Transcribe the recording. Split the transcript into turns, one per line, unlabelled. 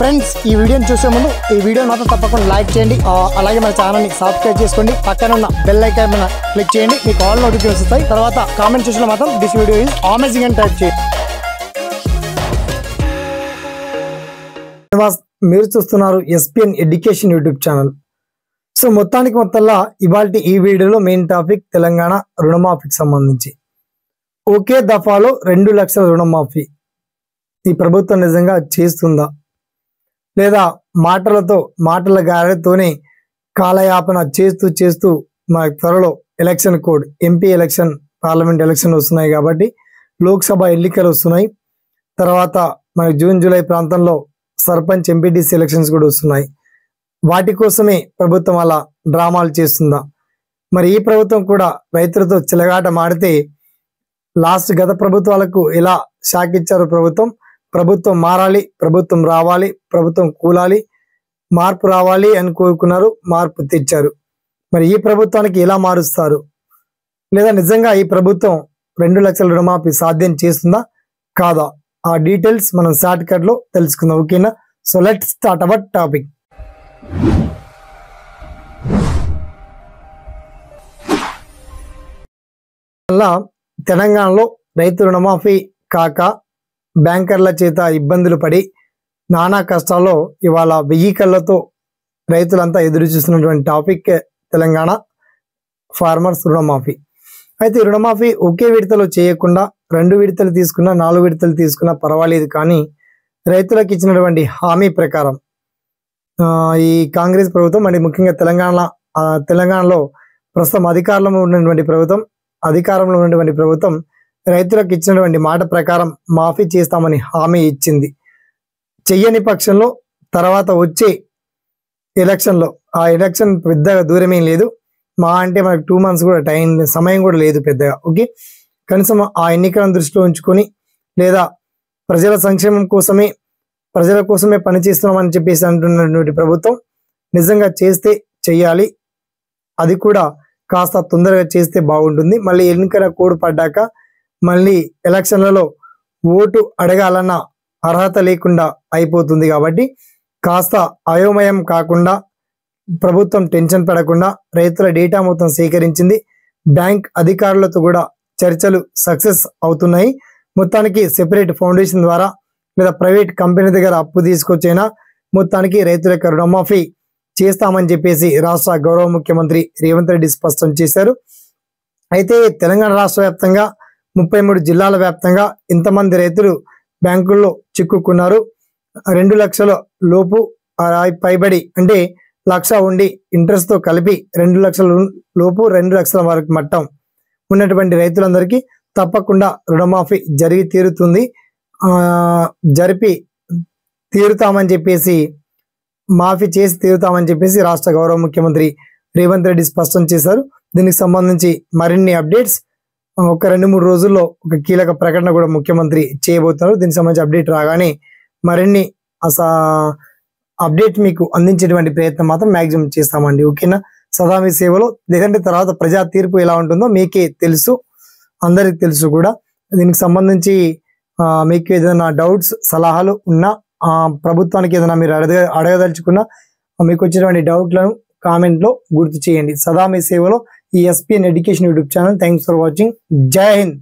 Friends ఈ వీడియోని చూసే ముందు ఈ వీడియో మాత్రం తప్పకుండా లైక్ చేయండి, అలాగే మన ఛానల్ని సబ్స్క్రైబ్ చేసుకోండి, పక్కన ఉన్న బెల్ ఐకాన్ మీద క్లిక్ చేయండి, మీకు ఆల్ నోటిఫికేషన్స్ వస్తాయి. తర్వాత కామెంట్ సెక్షన్లో మాత్రం దిస్ వీడియో ఈజ్ అమేజింగ్ అని టైప్ చేయండి. మీరు చూస్తున్నారు SPN education YouTube channel. So మొత్తంలో ఇవాల్టి ఈ వీడియోలో మెయిన్ టాపిక్ తెలంగాణ రుణమాఫీకి సంబంధించి. ఒకే దఫాలో 2 లక్షల రుణమాఫీ ఈ ప్రభుత్వం నిజంగా చేస్తుందా, లేదా మాటల గారెతోనే కాలయాపన చేస్తూ మనకు త్వరలో election code, MP election, parliament election వస్తున్నాయి కాబట్టి లోక్సభ ఎన్నికలు వస్తున్నాయి. తర్వాత మనకి జూన్ జూలై ప్రాంతంలో సర్పంచ్ ఎంపీటీసీ ఎలక్షన్స్ కూడా వస్తున్నాయి. వాటి కోసమే ప్రభుత్వం అలా డ్రామాలు చేస్తుందా? మరి ఈ ప్రభుత్వం కూడా రైతులతో చిలగాట మాడితే గత ప్రభుత్వాలకు ఎలా షాక్ ఇచ్చారు? ప్రభుత్వం మారాలి, ప్రభుత్వం రావాలి, ప్రభుత్వం కూలాలి, మార్పు రావాలి అని కోరుకున్నారు, మార్పు తెచ్చారు. మరి ఈ ప్రభుత్వానికి ఎలా మారుస్తారు? లేదా నిజంగా ఈ ప్రభుత్వం 2 లక్షల రుణమాఫీ సాధ్యం చేస్తుందా కాదా? ఆ డీటెయిల్స్ మనం షార్ట్ కట్ లో తెలుసుకుందాం. ఓకేనా? So let's start our topic. తెలంగాణలో రైతు రుణమాఫీ కాక బ్యాంకర్ల చేత ఇబ్బందులు పడి నానా కష్టాల్లో ఇవాళ 1000 కళ్ళతో రైతులంతా ఎదురు చూస్తున్నటువంటి టాపిక్ తెలంగాణ ఫార్మర్స్ రుణమాఫీ. అయితే రుణమాఫీ ఒకే విడతలో చేయకుండా 2 విడతలు తీసుకున్నా, 4 విడతలు తీసుకున్నా పర్వాలేదు, కానీ రైతులకు ఇచ్చినటువంటి హామీ ప్రకారం ఈ కాంగ్రెస్ ప్రభుత్వం, మరి ముఖ్యంగా తెలంగాణలో ప్రస్తుతం అధికారంలో ఉన్నటువంటి ప్రభుత్వం రైతులకు ఇచ్చినటువంటి మాట ప్రకారం మాఫీ చేస్తామని హామీ ఇచ్చింది. చెయ్యని పక్షంలో తర్వాత వచ్చే ఎలక్షన్లో, ఆ ఎలక్షన్ పెద్దగా దూరమేం లేదు, మా అంటే మనకు 2 months కూడా సమయం కూడా లేదు పెద్దగా. ఓకే, కనీసం ఆ ఎన్నికలను దృష్టిలో ఉంచుకొని, లేదా ప్రజల సంక్షేమం కోసమే, ప్రజల కోసమే పనిచేస్తున్నామని చెప్పేసి అంటున్నటువంటి ప్రభుత్వం నిజంగా చేస్తే చెయ్యాలి, అది కూడా కాస్త తొందరగా చేస్తే బాగుంటుంది. మళ్ళీ ఎన్నికల కోడ్ పడ్డాక మళ్ళీ ఎలక్షన్లలో ఓటు అడగాలన్న అర్హత లేకుండా అయిపోతుంది. కాబట్టి కాస్త అయోమయం కాకుండా, ప్రభుత్వం టెన్షన్ పడకుండా రైతుల డేటా మొత్తం సేకరించింది. బ్యాంక్ అధికారులతో కూడా చర్చలు సక్సెస్ అవుతున్నాయి. మొత్తానికి సెపరేట్ ఫౌండేషన్ ద్వారా లేదా ప్రైవేట్ కంపెనీ దగ్గర అప్పు తీసుకొచ్చైనా మొత్తానికి రైతుల యొక్క రుణమాఫీ చేస్తామని చెప్పేసి రాష్ట్ర గౌరవ ముఖ్యమంత్రి రేవంత్ రెడ్డి స్పష్టం చేశారు. అయితే తెలంగాణ రాష్ట్ర వ్యాప్తంగా 33 జిల్లాల వ్యాప్తంగా ఇంతమంది రైతులు బ్యాంకుల్లో చిక్కుకున్నారు. 2 లక్షల లోపు పైబడి, అంటే 1 లక్ష ఉండి ఇంట్రెస్ట్ తో కలిపి 2 లక్షల లోపు 2 లక్షల వరకు మట్టం ఉన్నటువంటి రైతులందరికీ తప్పకుండా రుణమాఫీ జరిపి తీరుతామని చెప్పేసి, మాఫీ చేసి తీరుతామని చెప్పేసి రాష్ట్ర గౌరవ ముఖ్యమంత్రి రేవంత్ రెడ్డి స్పష్టం చేశారు. దీనికి సంబంధించి మరిన్ని అప్డేట్స్ ఒక 2-3 రోజుల్లో ఒక కీలక ప్రకటన కూడా ముఖ్యమంత్రి చేయబోతున్నారు. దీనికి సంబంధించి అప్డేట్ రాగానే మరిన్ని అప్డేట్ మీకు అందించేటువంటి ప్రయత్నం మాత్రం మ్యాక్సిమం చేస్తామండి. ఓకేనా? సదా మీ సేవలో. లేదంటే తర్వాత ప్రజా తీర్పు ఎలా ఉంటుందో మీకే తెలుసు, అందరికి తెలుసు కూడా. దీనికి సంబంధించి మీకు ఏదైనా డౌట్స్, సలహాలు ఉన్నా, ప్రభుత్వానికి ఏదైనా మీరు అడగదలుచుకున్నా, మీకు వచ్చినటువంటి డౌట్లను కామెంట్లో గుర్తు చేయండి. సదా మీ సేవలో ఈ SPN education YouTube channel. Thanks for watching. జై హింద్.